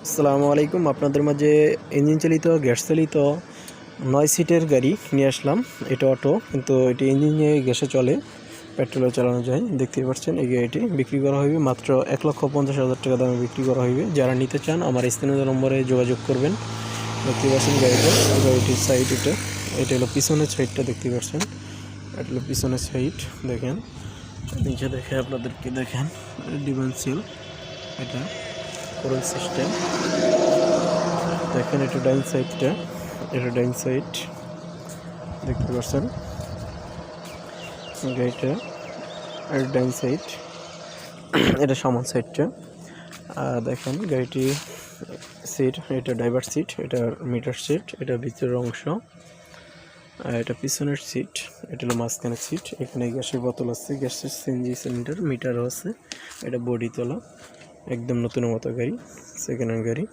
আসসালামু আলাইকুম। আপনাদের মাঝে ইঞ্জিন চালিত গ্যাস চালিত ৯ সিটের গাড়ি নিয়ে আসলাম। এটা অটো, কিন্তু এটি ইঞ্জিনে গ্যাসে চলে, পেট্রোলে চালানো যায়। দেখতেই পাচ্ছেন এই গাড়িটি বিক্রি করা হইবে মাত্র ১,৫০,০০০ টাকা দামে বিক্রি করা হইবে। যারা নিতে চান আমার স্ক্রিনের নম্বরে যোগাযোগ করবেন। দেখতে পাচ্ছেন গাড়িটির সাইড এটা হলো পিছনের সাইডটা দেখতে পাচ্ছেন। এটা হলো পিছনের সাইড, দেখেন নিচে দেখে আপনাদেরকে দেখেন ডিফারেন্সিয়াল এটা কোরল সিস্টেম। দেখেন এটা ডাইন সাইডটা, এটা ডাইন সাইড দেখতে পাচ্ছেন গাড়িটা, আর ডাইন সাইড এটা সামন সাইডটা। দেখেন গাড়িটি সিট, এটা ড্রাইভার সিট, এটা মিটার সিট, এটা ভিতরের অংশ, আর এটা পিছনের সিট, এটা হলো মাঝখানের সিট। এখানে গ্যাসের বোতল আছে, গ্যাসের সিএনজি সিলিন্ডার, মিটারও আছে। এটা বডি তোলা, একদম নতুনের মতো গাড়ি, সেকেন্ড হ্যান্ড গাড়ি।